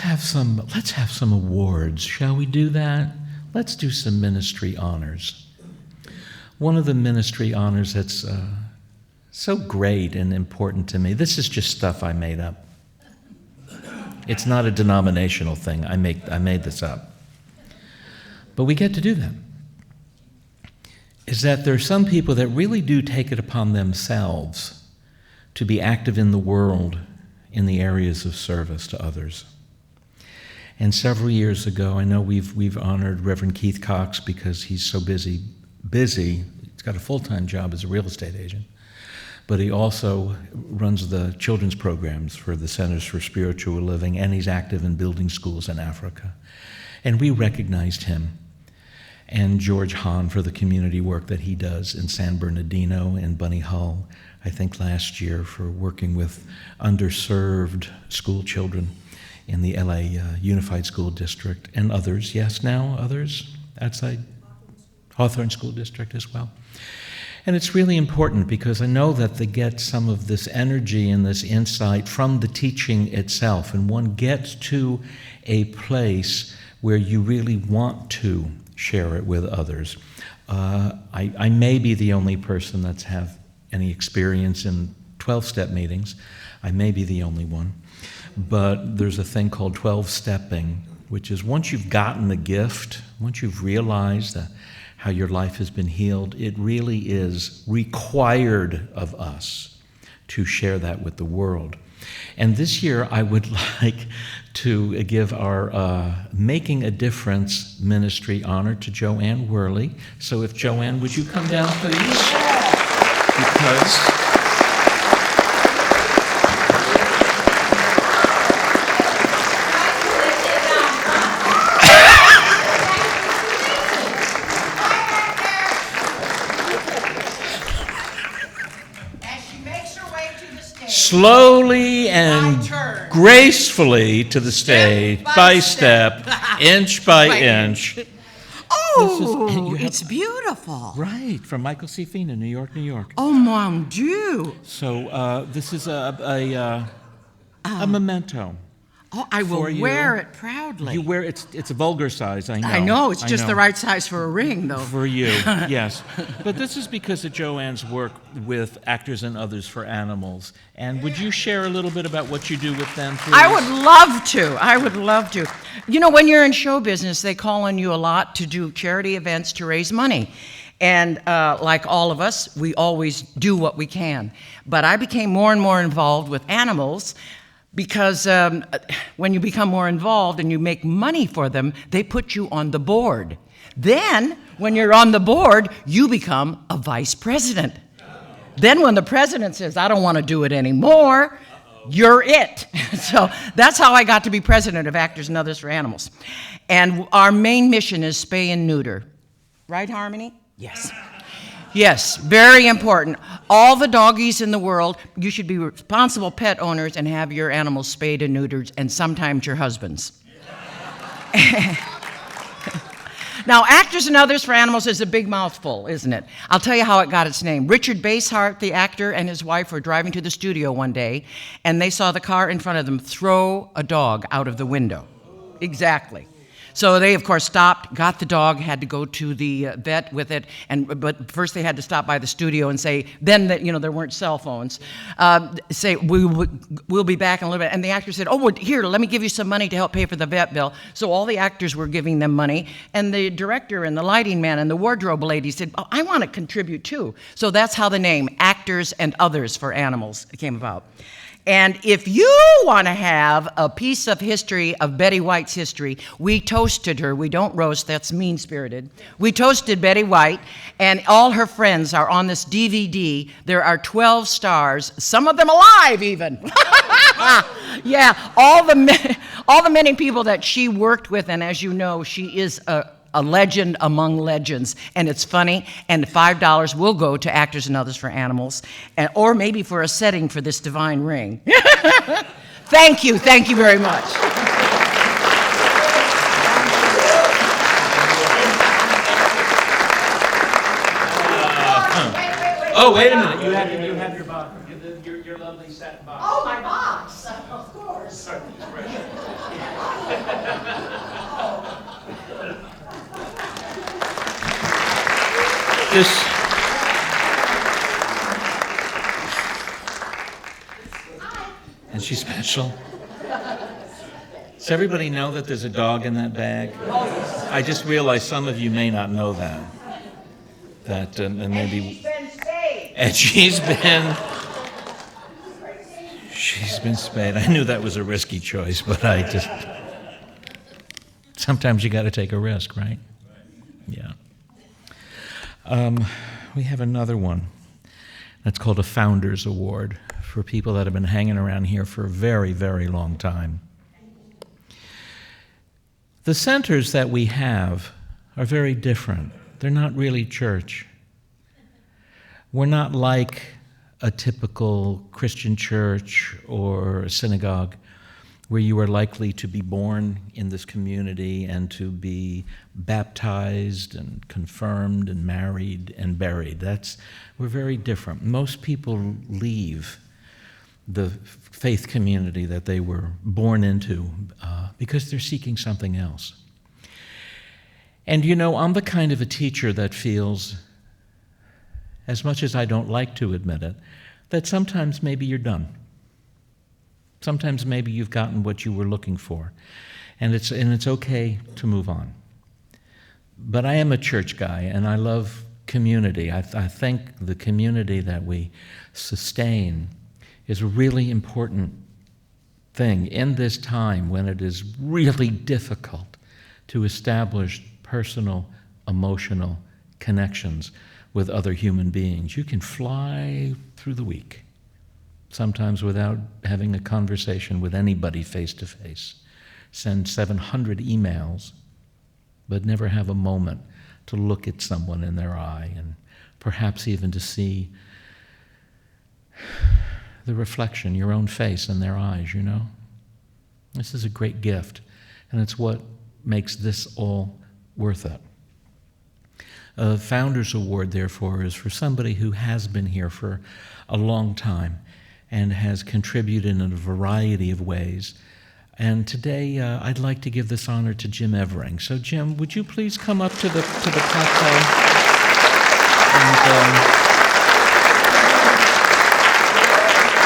let's have some awards. Shall we do that? Let's do some ministry honors. One of the ministry honors that's so great and important to me. This is just stuff I made up. It's not a denominational thing. I made this up. But we get to do that. Is that there are some people that really do take it upon themselves to be active in the world in the areas of service to others. And several years ago, I know we've honored Reverend Keith Cox because he's so busy. He's got a full-time job as a real estate agent, but he also runs the children's programs for the Centers for Spiritual Living, and he's active in building schools in Africa. And we recognized him and George Hahn for the community work that he does in San Bernardino and Bunny Hull, I think last year, for working with underserved school children in the LA Unified School District, and others, yes, now others outside Hawthorne School District as well. And it's really important because I know that they get some of this energy and this insight from the teaching itself, and one gets to a place where you really want to share it with others. I may be the only person that's have any experience in 12-step meetings. I may be the only one. But there's a thing called 12-stepping, which is once you've gotten the gift, once you've realized how your life has been healed, it really is required of us to share that with the world. And this year, I would like to give our Making a Difference ministry honor to Jo Anne Worley. So if Jo Anne, would you come down, please? Because slowly and gracefully to the stage, by step, inch by inch. Oh, it's beautiful. Right, from Michael C. Fina, New York, New York. Oh, mon Dieu. So this is a memento. Oh, I will wear it proudly. You wear it's a vulgar size, I know. I know, it's just the right size for a ring, though. For you, yes. But this is because of Jo Anne's work with Actors and Others for Animals. And would you share a little bit about what you do with them, please? I would love to. You know, when you're in show business, they call on you a lot to do charity events to raise money. And like all of us, we always do what we can. But I became more and more involved with animals because when you become more involved and you make money for them, they put you on the board. Then, when you're on the board, you become a vice president. Then when the president says, I don't want to do it anymore, you're it. So that's how I got to be president of Actors and Others for Animals. And our main mission is spay and neuter. Right, Harmony? Yes. Yes, very important. All the doggies in the world, you should be responsible pet owners and have your animals spayed and neutered, and sometimes your husbands. Now, Actors and Others for Animals is a big mouthful, isn't it? I'll tell you how it got its name. Richard Basehart, the actor, and his wife were driving to the studio one day, and they saw the car in front of them throw a dog out of the window. Exactly. So they, of course, stopped, got the dog, had to go to the vet with it, but first they had to stop by the studio and say, then there weren't cell phones, say, we'll be back in a little bit. And the actor said, oh, well, here, let me give you some money to help pay for the vet bill. So all the actors were giving them money, and the director and the lighting man and the wardrobe lady said, oh, I want to contribute too. So that's how the name Actors and Others for Animals came about. And if you want to have a piece of history of Betty White's history, we toasted her. We don't roast, that's mean-spirited. We toasted Betty White, and all her friends are on this DVD. There are 12 stars, some of them alive even. Yeah, all the many people that she worked with, and as you know, she is a legend among legends, and it's funny, and $5 will go to Actors and Others for Animals, or maybe for a setting for this divine ring. Thank you very much. Oh, wait a minute, you have your box. Your lovely satin box. Oh, my box, of course. Sorry, This. Is she special? Does everybody know that there's a dog in that bag? I just realized some of you may not know that. And maybe. And she's been spayed. I knew that was a risky choice, but sometimes you got to take a risk, right? Yeah. We have another one that's called a Founders Award for people that have been hanging around here for a very, very long time. The centers that we have are very different. They're not really church. We're not like a typical Christian church or a synagogue where you are likely to be born in this community and to be baptized and confirmed and married and buried. We're very different. Most people leave the faith community that they were born into because they're seeking something else. And I'm the kind of a teacher that feels, as much as I don't like to admit it, that sometimes maybe you're done. Sometimes maybe you've gotten what you were looking for, and it's okay to move on. But I am a church guy, and I love community. I think the community that we sustain is a really important thing in this time when it is really difficult to establish personal, emotional connections with other human beings. You can fly through the week, sometimes without having a conversation with anybody face to face. Send 700 emails, but never have a moment to look at someone in their eye and perhaps even to see the reflection, your own face in their eyes, This is a great gift, and it's what makes this all worth it. A Founders Award, therefore, is for somebody who has been here for a long time and has contributed in a variety of ways. And today, I'd like to give this honor to Jim Evering. So, Jim, would you please come up to the platform and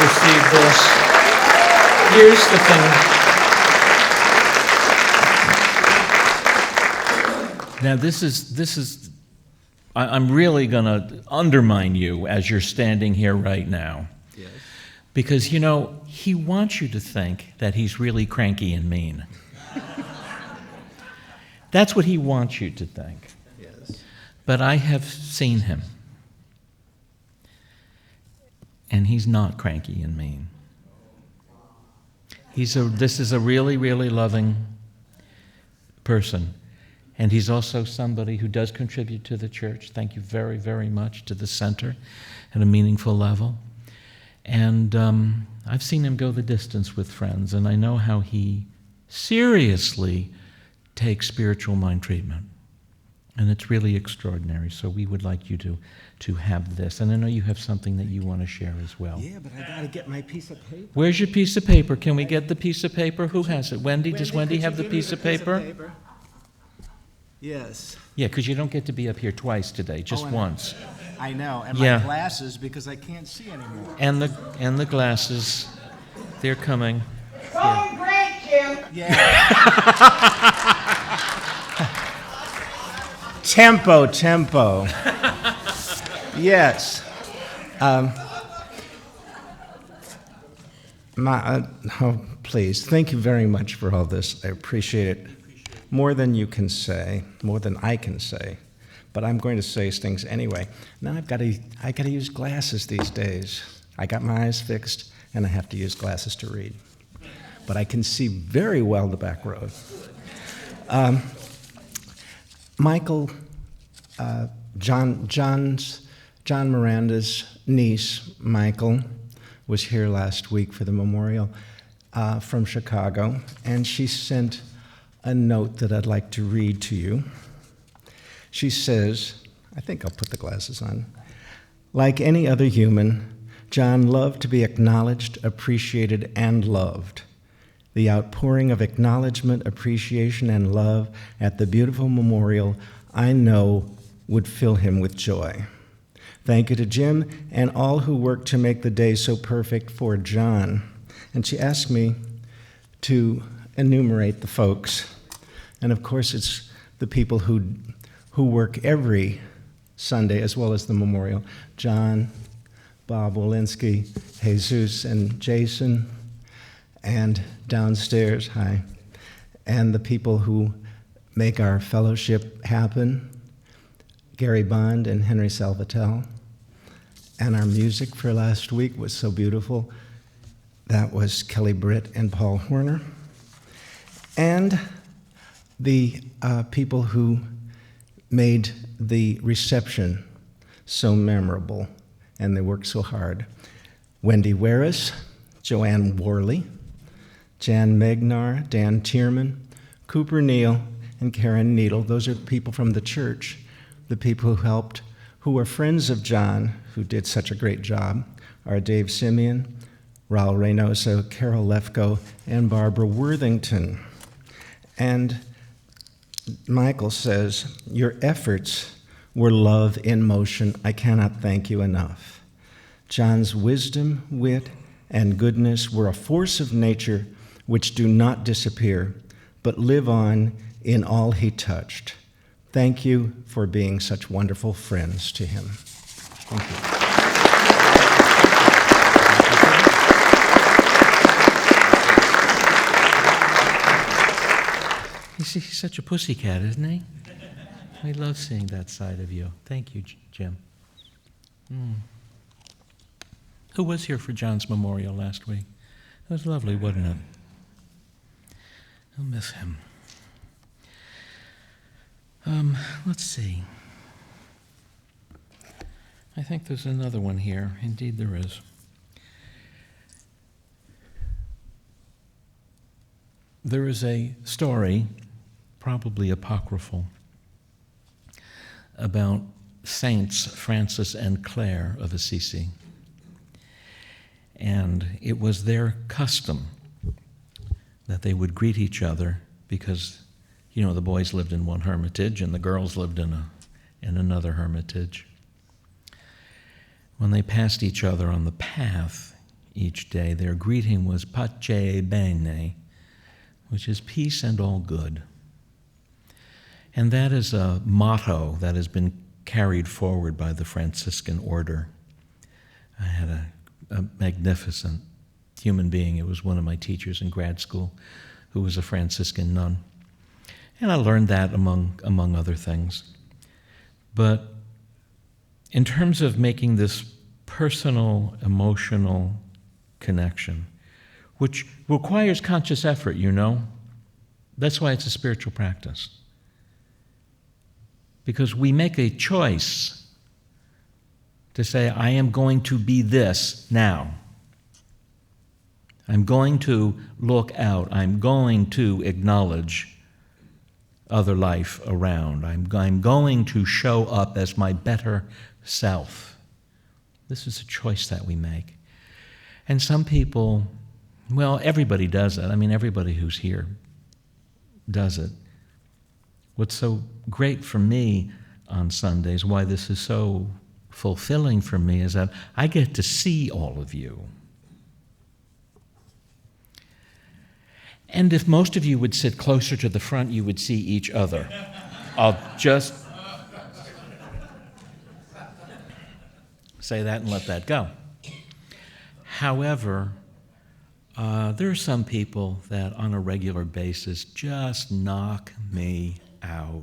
receive this? Here's the thing. Now, this is. I'm really going to undermine you as you're standing here right now. Yes. Because, he wants you to think that he's really cranky and mean. That's what he wants you to think. Yes. But I have seen him. And he's not cranky and mean. This is a really, really loving person. And he's also somebody who does contribute to the church. Thank you very, very much, to the center at a meaningful level. And I've seen him go the distance with friends, and I know how he seriously takes spiritual mind treatment. And it's really extraordinary. So we would like you to have this. And I know you have something that you want to share as well. Yeah, but I gotta get my piece of paper. Where's your piece of paper? Can we get the piece of paper? Who has it? Wendy? Does Wendy could have you the give me piece of paper? Yes. Yeah, because you don't get to be up here twice today, just and once. I know, and Yeah. my glasses because I can't see anymore. And the glasses, they're coming. Going great, Jim. Yeah. Tempo. Yes. Please, thank you very much for all this. I appreciate it more than you can say, more than I can say. But I'm going to say things anyway. Now I got to use glasses these days. I got my eyes fixed, and I have to use glasses to read. But I can see very well the back road. Michael, John Miranda's niece, Michael, was here last week for the memorial from Chicago, and she sent a note that I'd like to read to you. She says, I think I'll put the glasses on, like any other human, John loved to be acknowledged, appreciated, and loved. The outpouring of acknowledgement, appreciation, and love at the beautiful memorial, I know, would fill him with joy. Thank you to Jim and all who worked to make the day so perfect for John. And she asked me to enumerate the folks. And of course, it's the people who work every Sunday as well as the memorial. John, Bob Walensky, Jesus, and Jason, and downstairs, hi, and the people who make our fellowship happen, Gary Bond and Henry Salvatel. And our music for last week was so beautiful. That was Kelly Britt and Paul Horner. And the people who made the reception so memorable, and they worked so hard. Wendy Waris, Jo Anne Worley, Jan Megnar, Dan Tierman, Cooper Neal, and Karen Needle. Those are people from the church, the people who helped, who were friends of John, who did such a great job, are Dave Simeon, Raul Reynoso, Carol Lefko, and Barbara Worthington. And Michael says, your efforts were love in motion. I cannot thank you enough. John's wisdom, wit, and goodness were a force of nature which do not disappear, but live on in all he touched. Thank you for being such wonderful friends to him. Thank you. He's such a pussycat, isn't he? I love seeing that side of you. Thank you, Jim. Who was here for John's memorial last week? It was lovely, wasn't it? I'll miss him. Let's see. I think there's another one here. Indeed, there is. There is a story, probably apocryphal, about Saints Francis and Clare of Assisi. And it was their custom that they would greet each other because, you know, the boys lived in one hermitage and the girls lived in another hermitage. When they passed each other on the path each day, their greeting was pace bene, which is peace and all good. And that is a motto that has been carried forward by the Franciscan order. I had a magnificent human being. It was one of my teachers in grad school who was a Franciscan nun. And I learned that among other things. But in terms of making this personal, emotional connection, which requires conscious effort, you know, that's why it's a spiritual practice. Because we make a choice to say, I am going to be this now. I'm going to look out. I'm going to acknowledge other life around. I'm going to show up as my better self. This is a choice that we make. And some people, well, everybody does it. I mean, everybody who's here does it. What's so great for me on Sundays, why this is so fulfilling for me, is that I get to see all of you. And if most of you would sit closer to the front, you would see each other. I'll just say that and let that go. However, there are some people that on a regular basis just knock me out,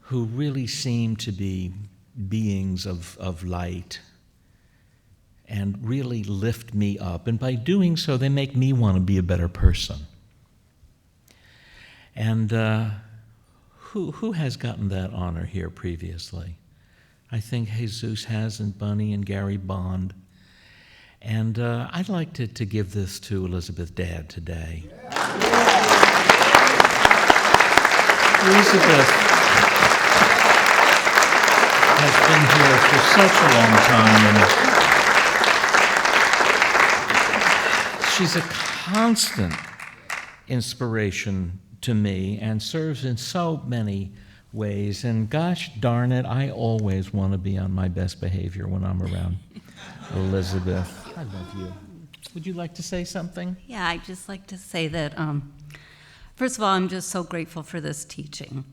who really seem to be beings of light and really lift me up. And by doing so, they make me want to be a better person. And who has gotten that honor here previously? I think Jesus has, and Bunny and Gary Bond. And I'd like to give this to Elizabeth Dad today. Elizabeth has been here for such a long time, and she's a constant inspiration to me and serves in so many ways. And gosh darn it, I always want to be on my best behavior when I'm around Elizabeth. I love you. Would you like to say something? Yeah, I'd just like to say that, first of all, I'm just so grateful for this teaching.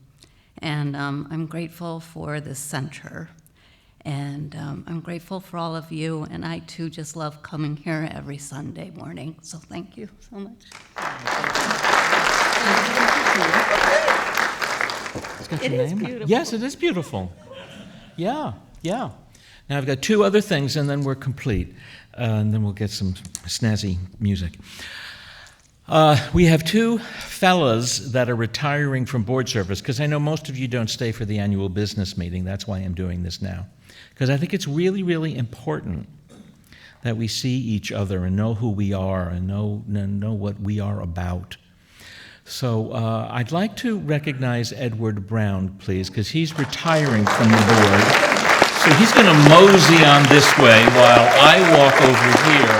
And I'm grateful for this center. And I'm grateful for all of you. And I, too, just love coming here every Sunday morning. So thank you so much. It's got It your is name? beautiful. Yes, it is beautiful. Yeah. Now I've got two other things, and then we're complete. And then we'll get some snazzy music. We have two fellas that are retiring from board service, because I know most of you don't stay for the annual business meeting. That's why I'm doing this now. Because I think it's really, really important that we see each other and know who we are and know what we are about. So I'd like to recognize Edward Brown, please, because he's retiring from the board. So he's going to mosey on this way while I walk over here.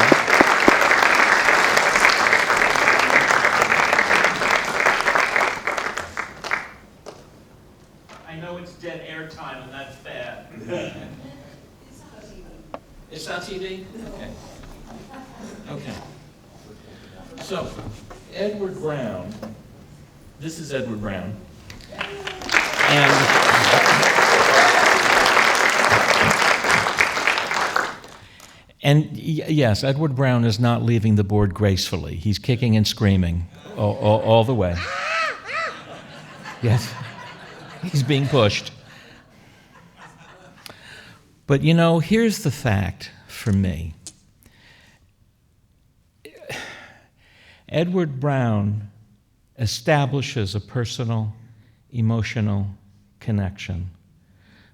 I know it's dead air time, and that's bad. It's on TV? Okay. So, Edward Brown, this is Edward Brown. And yes, Edward Brown is not leaving the board gracefully. He's kicking and screaming all the way. Yes, he's being pushed. But you know, here's the fact for me. Edward Brown establishes a personal, emotional connection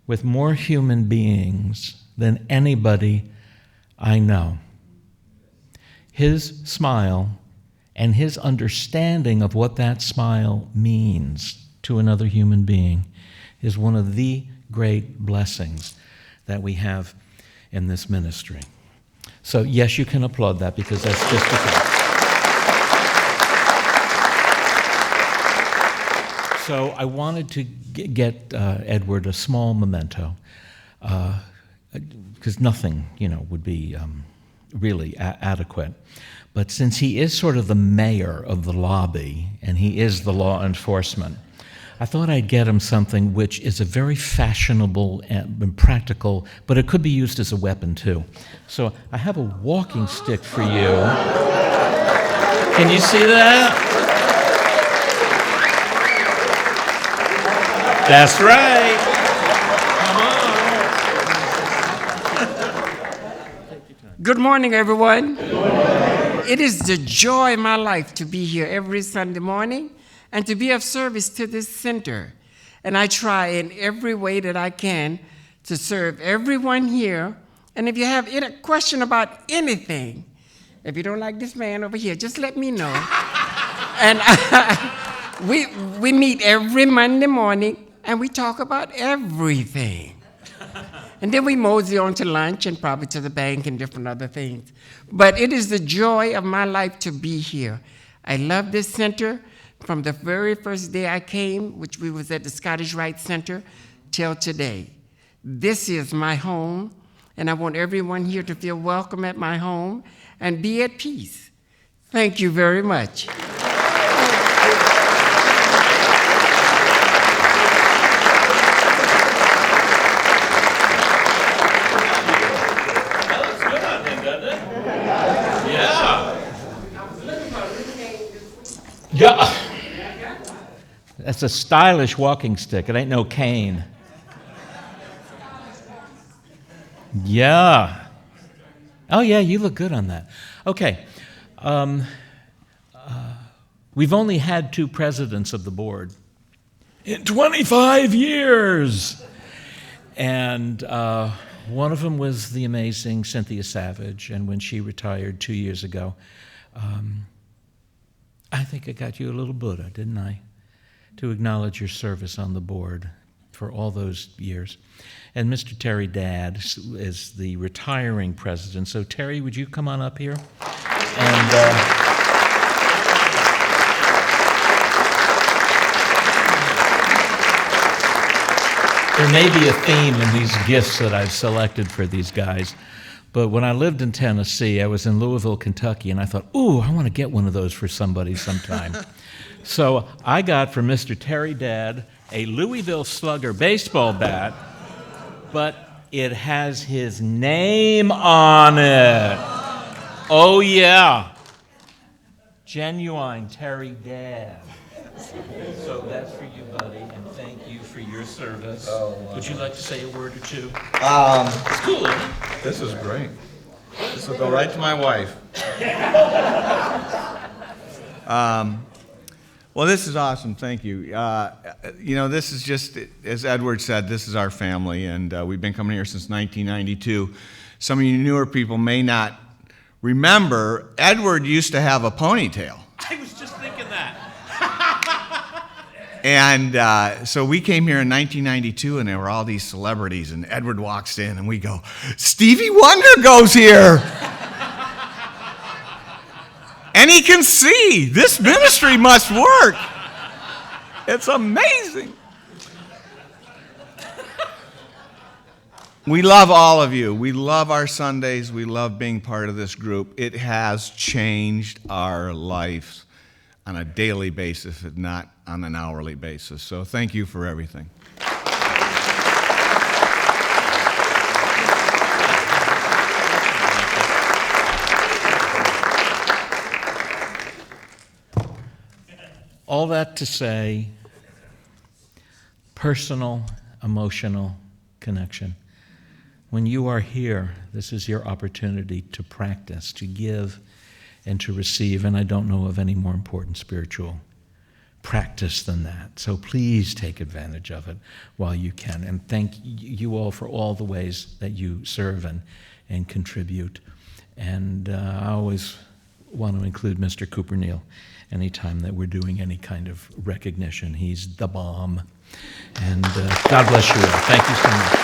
with more human beings than anybody I know. His smile and his understanding of what that smile means to another human being is one of the great blessings that we have in this ministry. So yes, you can applaud that, because that's just the fact. So I wanted to get Edward a small memento, because nothing, would be really adequate. But since he is sort of the mayor of the lobby, and he is the law enforcement, I thought I'd get him something which is a very fashionable and practical, but it could be used as a weapon too. So I have a walking stick for you. Can you see that? That's right. Good morning, everyone. Good morning. It is the joy of my life to be here every Sunday morning and to be of service to this center. And I try in every way that I can to serve everyone here. And if you have any question about anything, if you don't like this man over here, just let me know. And we meet every Monday morning and we talk about everything. And then we mosey on to lunch and probably to the bank and different other things. But it is the joy of my life to be here. I love this center from the very first day I came, which we was at the Scottish Rite Center, till today. This is my home, and I want everyone here to feel welcome at my home and be at peace. Thank you very much. Yeah. That's a stylish walking stick. It ain't no cane. Yeah. Oh, yeah, you look good on that. Okay. We've only had 2 presidents of the board in 25 years. And one of them was the amazing Cynthia Savage. And when she retired 2 years ago, I think I got you a little Buddha, didn't I? To acknowledge your service on the board for all those years. And Mr. Terry Dadd is the retiring president. So Terry, would you come on up here? And there may be a theme in these gifts that I've selected for these guys. But when I lived in Tennessee, I was in Louisville, Kentucky, and I thought, ooh, I want to get one of those for somebody sometime. So I got from Mr. Terry Dad a Louisville Slugger baseball bat, but it has his name on it. Oh, yeah. Genuine Terry Dad. So that's for you, buddy, and thank you for your service. Would you like to say a word or two? It's cool, isn't it? This is great. This will go right to my wife. Well, this is awesome. Thank you. This is just, as Edward said, this is our family, and we've been coming here since 1992. Some of you newer people may not remember, Edward used to have a ponytail. I was just thinking that. And so we came here in 1992, and there were all these celebrities, and Edward walks in, and we go, Stevie Wonder goes here. And he can see. This ministry must work. It's amazing. We love all of you. We love our Sundays. We love being part of this group. It has changed our lives on a daily basis, if not on an hourly basis. So thank you for everything. All that to say, personal, emotional connection. When you are here, this is your opportunity to practice, to give, and to receive. And I don't know of any more important spiritual practice than that. So please take advantage of it while you can. And thank you all for all the ways that you serve and contribute. And I always want to include Mr. Cooper Neal anytime that we're doing any kind of recognition. He's the bomb. And God bless you all. Thank you so much.